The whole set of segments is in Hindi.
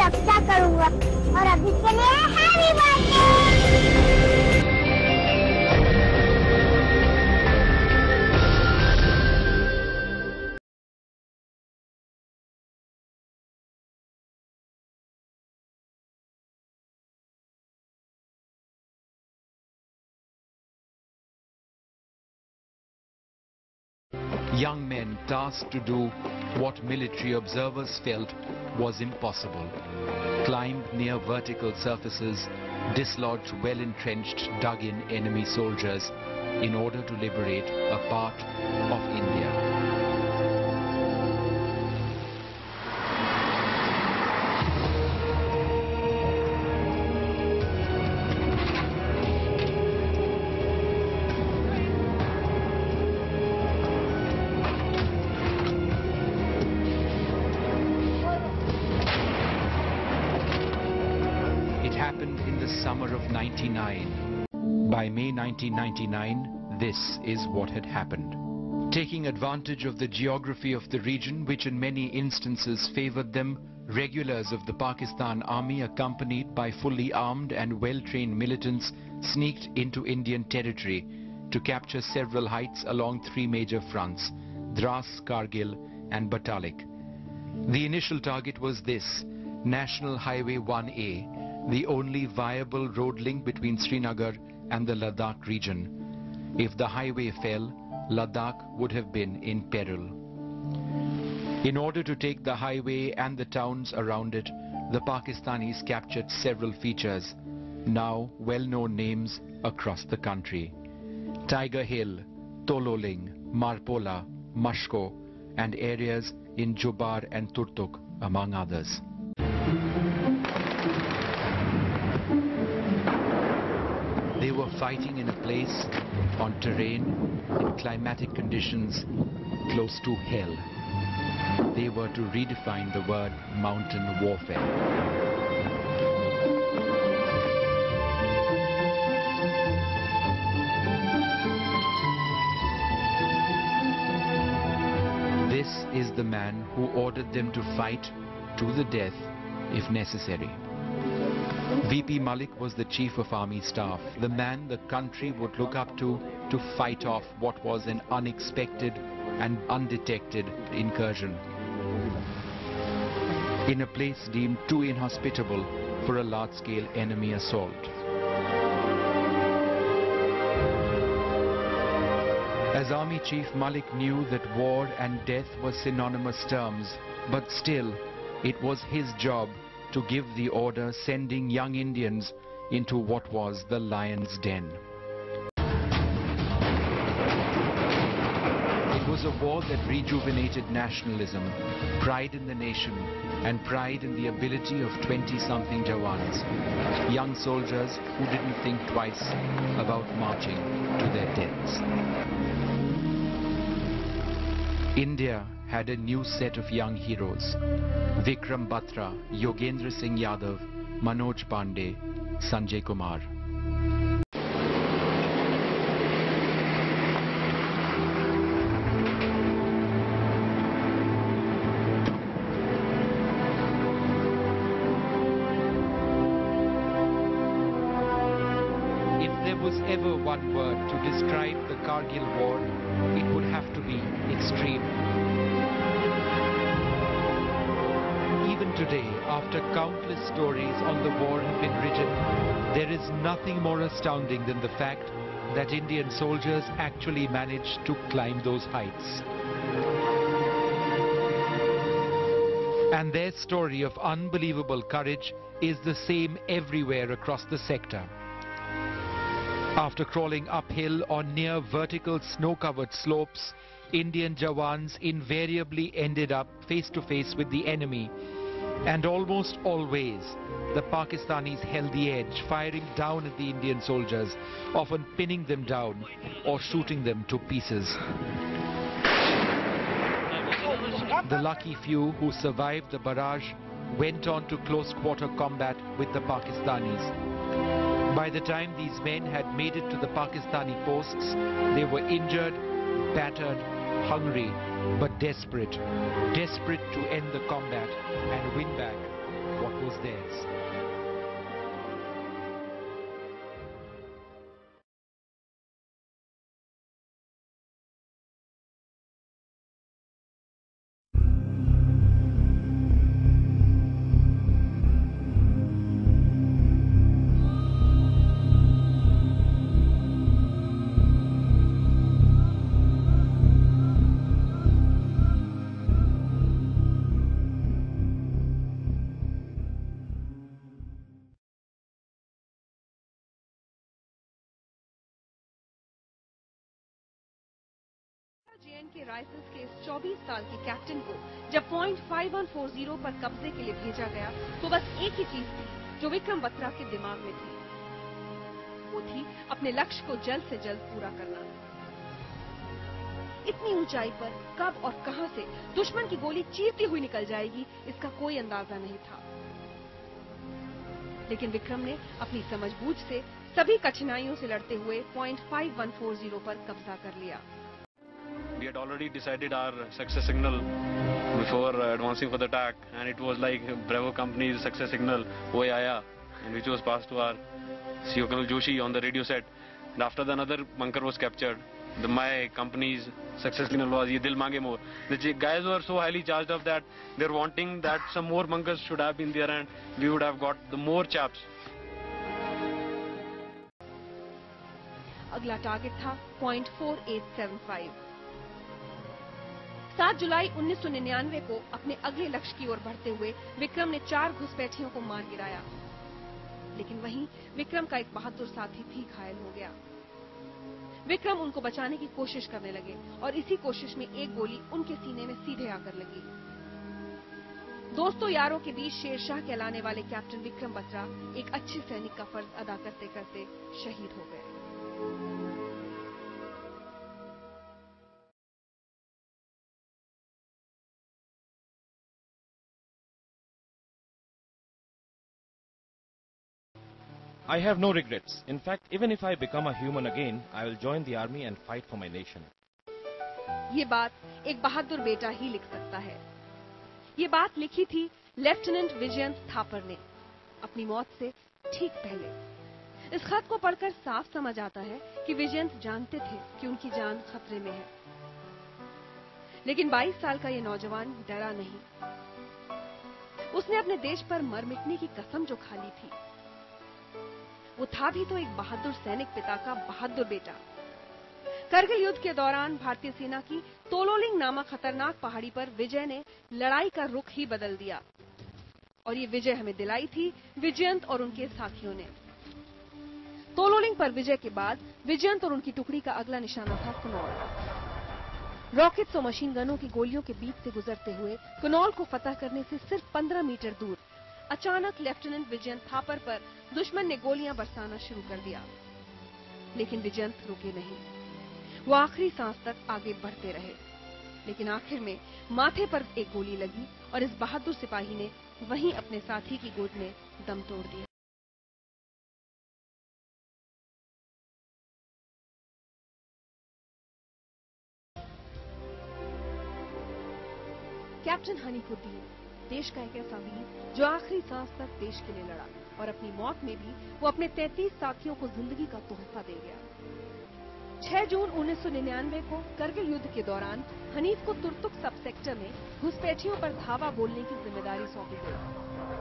रक्षा करूंगा। और अभी के लिए happy birthday. Young men tasked to do what military observers felt was impossible. Climb near vertical surfaces, dislodge well-entrenched, dug-in enemy soldiers in order to liberate a part of India. Happened in the summer of 99. By May 1999, this is what had happened. Taking advantage of the geography of the region, which in many instances favored them, regulars of the Pakistan Army, accompanied by fully armed and well-trained militants, sneaked into Indian territory to capture several heights along three major fronts: Dras, Kargil and Batalik. The initial target was this: National Highway 1A, the only viable road link between Srinagar and the Ladakh region. If the highway fell, Ladakh would have been in peril. In order to take the highway and the towns around it, the Pakistanis captured several features, now well-known names across the country: Tiger Hill, Tololing, Marpola, Mashko, and areas in Jubar and Turtuk, among others. They were fighting in a place, on terrain, in climatic conditions close to hell. They were to redefine the word mountain warfare. This is the man who ordered them to fight to the death if necessary. VP Malik was the chief of army staff, the man the country would look up to fight off what was an unexpected and undetected incursion in a place deemed too inhospitable for a large-scale enemy assault. As Army Chief, Malik knew that war and death were synonymous terms, but still, it was his job to give the order, sending young Indians into what was the lion's den. It was a war that rejuvenated nationalism, pride in the nation, and pride in the ability of 20-something Jawans, young soldiers who didn't think twice about marching to their deaths. India had a new set of young heroes: Vikram Batra, Yogendra Singh Yadav, Manoj Pandey, Sanjay Kumar. If there was ever one word to describe the Kargil war, it would have to be extreme. Even today, after countless stories on the war have been written, there is nothing more astounding than the fact that Indian soldiers actually managed to climb those heights. And their story of unbelievable courage is the same everywhere across the sector. After crawling uphill on near vertical snow-covered slopes, Indian Jawans invariably ended up face to face with the enemy, and almost always the Pakistanis held the edge, firing down at the Indian soldiers, often pinning them down or shooting them to pieces. The lucky few who survived the barrage went on to close-quarter combat with the Pakistanis. By the time these men had made it to the Pakistani posts, they were injured, battered, hungry, but desperate. Desperate to end the combat and win back what was theirs. J and K rifles के इस 24 साल के कैप्टन को जब पॉइंट 5140 पर कब्जे के लिए भेजा गया तो बस एक ही चीज थी जो विक्रम बत्रा के दिमाग में थी, वो थी अपने लक्ष्य को जल्द से जल्द पूरा करना। इतनी ऊंचाई पर कब और कहां से दुश्मन की गोली चीरती हुई निकल जाएगी, इसका कोई अंदाजा नहीं था। लेकिन विक्रम ने अपनी समझबूझ से सभी कठिनाइयों से लड़ते हुए पॉइंट 5140 पर कब्जा कर लिया। We had already decided our success signal before advancing for the attack, and it was like Bravo Company's success signal, "Oi Aaya," and which was passed to our CEO Colonel Joshi on the radio set. And after the another bunker was captured, my company's success signal was "Ye dil mange more." The guys were so highly charged up that they're wanting that some more bunkers should have been there, and we would have got the more chaps. अगला टारगेट था पॉइंट 4875। 7 जुलाई 1999 को अपने अगले लक्ष्य की ओर बढ़ते हुए विक्रम ने 4 घुसपैठियों को मार गिराया। लेकिन वहीं विक्रम का एक बहादुर साथी भी घायल हो गया। विक्रम उनको बचाने की कोशिश करने लगे और इसी कोशिश में एक गोली उनके सीने में सीधे आकर लगी। दोस्तों यारों के बीच शेरशाह कहलाने वाले कैप्टन विक्रम बत्रा एक अच्छे सैनिक का फर्ज अदा करते करते शहीद हो गए। I have no regrets. In fact, even if I become a human again, I will join the army and fight for my nation. ये बात एक बहादुर बेटा ही लिख सकता है। ये बात लिखी थी लेफ्टिनेंट विजयंत थापर ने अपनी मौत से ठीक पहले। इस खत को पढ़कर साफ समझ आता है कि विजयंत जानते थे कि उनकी जान खतरे में है। लेकिन 22 साल का ये नौजवान डरा नहीं। उसने अपने देश पर मर मिटने की कसम जो खा ली थी, वो था भी तो एक बहादुर सैनिक पिता का बहादुर बेटा। करगिल युद्ध के दौरान भारतीय सेना की तोलोलिंग नामक खतरनाक पहाड़ी पर विजय ने लड़ाई का रुख ही बदल दिया, और ये विजय हमें दिलाई थी विजयंत और उनके साथियों ने। तोलोलिंग पर विजय के बाद विजयंत और उनकी टुकड़ी का अगला निशाना था कुनौल। रॉकेट्स और मशीन गनों की गोलियों के बीच से गुजरते हुए कुनौल को फतह करने से सिर्फ 15 मीटर दूर अचानक लेफ्टिनेंट विजयंत थापर पर दुश्मन ने गोलियां बरसाना शुरू कर दिया। लेकिन विजयंत रुके नहीं, वो आखिरी सांस तक आगे बढ़ते रहे। लेकिन आखिर में माथे पर एक गोली लगी और इस बहादुर सिपाही ने वहीं अपने साथी की गोद में दम तोड़ दिया। कैप्टन हनीफुद्दीन देश का एक ऐसा वीर जो आखिरी सांस तक देश के लिए लड़ा और अपनी मौत में भी वो अपने 33 साथियों को जिंदगी का तोहफा दे गया। 6 जून 1999 को करगिल युद्ध के दौरान हनीफ को तुर्तुक सब सेक्टर में घुसपैठियों पर धावा बोलने की जिम्मेदारी सौंपी गई।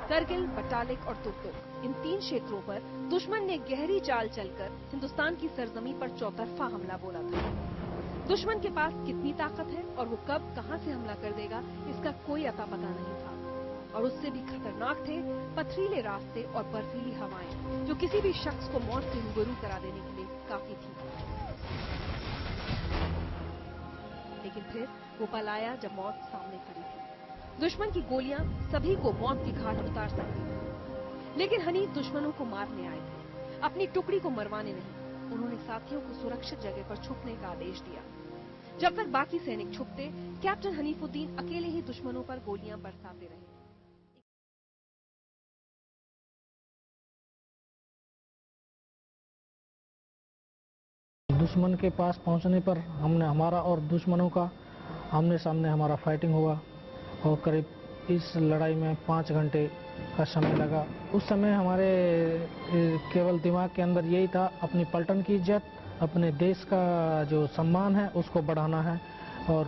करगिल, बटालिक और तुर्तुक इन 3 क्षेत्रों पर दुश्मन ने गहरी चाल चलकर हिंदुस्तान की सरजमी पर चौतरफा हमला बोला था। दुश्मन के पास कितनी ताकत है और वो कब कहां से हमला कर देगा, इसका कोई अता पता नहीं था। और उससे भी खतरनाक थे पथरीले रास्ते और बर्फीली हवाएं, जो किसी भी शख्स को मौत से रूबरू करा देने के लिए काफी थी। लेकिन फिर वो पल आया जब मौत सामने खड़ी थी। दुश्मन की गोलियां सभी को मौत की घाट उतार सकती थी, लेकिन हनीफ दुश्मनों को मारने आए थे, अपनी टुकड़ी को मरवाने नहीं। उन्होंने साथियों को सुरक्षित जगह पर छुपने का आदेश दिया। जब तक बाकी सैनिक छुपते, कैप्टन हनीफुद्दीन अकेले ही दुश्मनों पर गोलियां बरसाते रहे। दुश्मन के पास पहुंचने पर हमने हमारा और दुश्मनों का आमने सामने हमारा फाइटिंग हुआ और करीब इस लड़ाई में 5 घंटे का समय लगा। उस समय हमारे केवल दिमाग के अंदर यही था, अपनी पलटन की इज्जत, अपने देश का जो सम्मान है उसको बढ़ाना है, और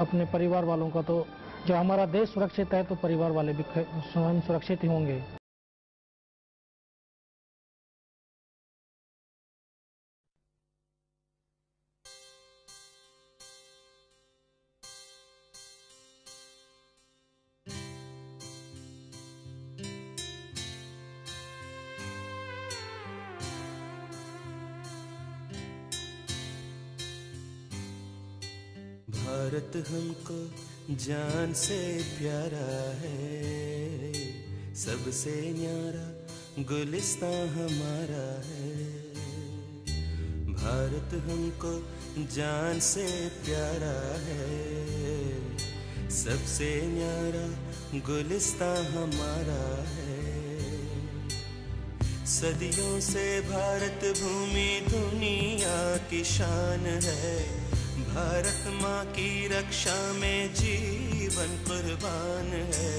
अपने परिवार वालों का, तो जब हमारा देश सुरक्षित है तो परिवार वाले भी स्वयं सुरक्षित ही होंगे। भारत हमको जान से प्यारा है, सबसे न्यारा गुलिस्तां हमारा है। भारत हमको जान से प्यारा है, सबसे न्यारा गुलिस्तां हमारा है। सदियों से भारत भूमि दुनिया की शान है, भारत माँ की रक्षा में जीवन कुर्बान है।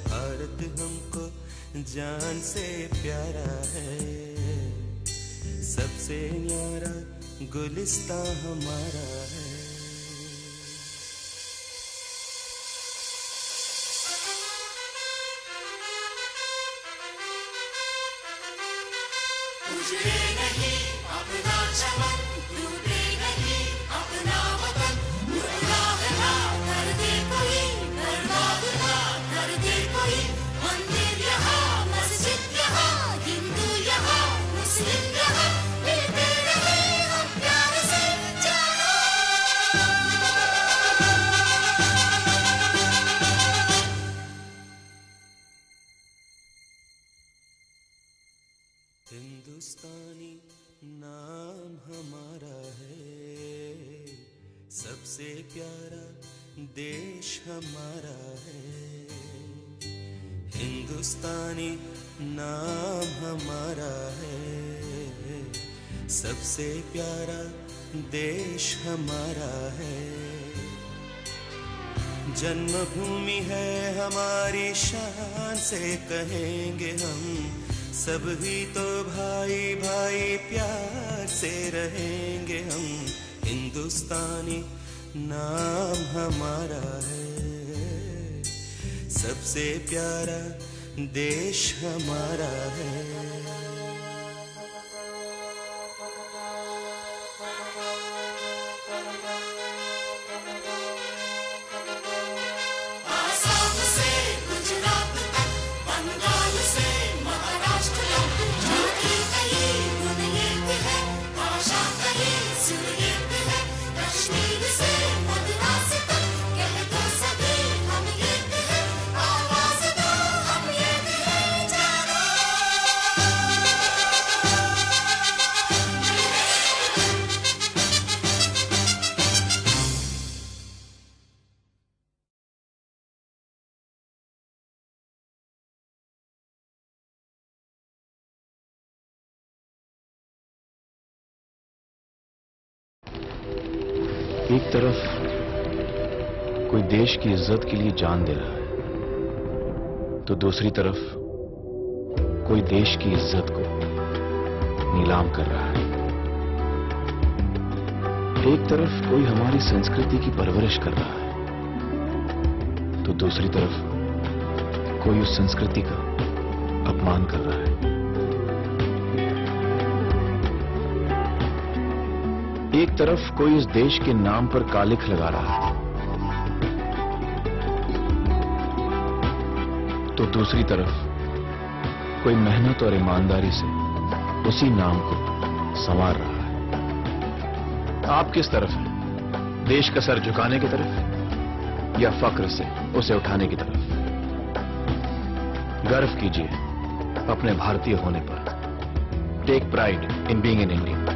भारत हमको जान से प्यारा है, सबसे न्यारा गुलिस्तां हमारा है। उजड़े नहीं अपना चमन, टूटे नहीं अपना वतन, गुनाह ना कर दे कोई, बर्बाद ना कर दे कोई। मंदिर यहाँ, मस्जिद यहाँ, हिंदू यहाँ, मुस्लिम यहाँ, मिलते रहे हम प्यार से जानो। हिंदुस्तानी नाम हमारा है, सबसे प्यारा देश हमारा है। हिंदुस्तानी नाम हमारा है, सबसे प्यारा देश हमारा है। जन्मभूमि है हमारी, शान से कहेंगे हम, सब ही तो भाई भाई प्यार से रहेंगे हम। हिंदुस्तानी नाम हमारा है, सबसे प्यारा देश हमारा है। आसाम से गुजरात तक, बंगाल से महाराष्ट्र तक, जाति कहीं दुनिया की है, भाषा कहीं सुनिए की है। कश्मीर से मद्रास तक, कह दो सभी हम ये भी है, आवाज दो हम ये भी है, जानो। एक तरफ कोई देश की इज्जत के लिए जान दे रहा है, तो दूसरी तरफ कोई देश की इज्जत को नीलाम कर रहा है। एक तरफ कोई हमारी संस्कृति की परवरिश कर रहा है, तो दूसरी तरफ कोई उस संस्कृति का अपमान कर रहा है। एक तरफ कोई इस देश के नाम पर कालिख लगा रहा है, तो दूसरी तरफ कोई मेहनत और ईमानदारी से उसी नाम को संवार रहा है। आप किस तरफ हैं? देश का सर झुकाने की तरफ या फक्र से उसे उठाने की तरफ? गर्व कीजिए अपने भारतीय होने पर। Take pride in being an Indian.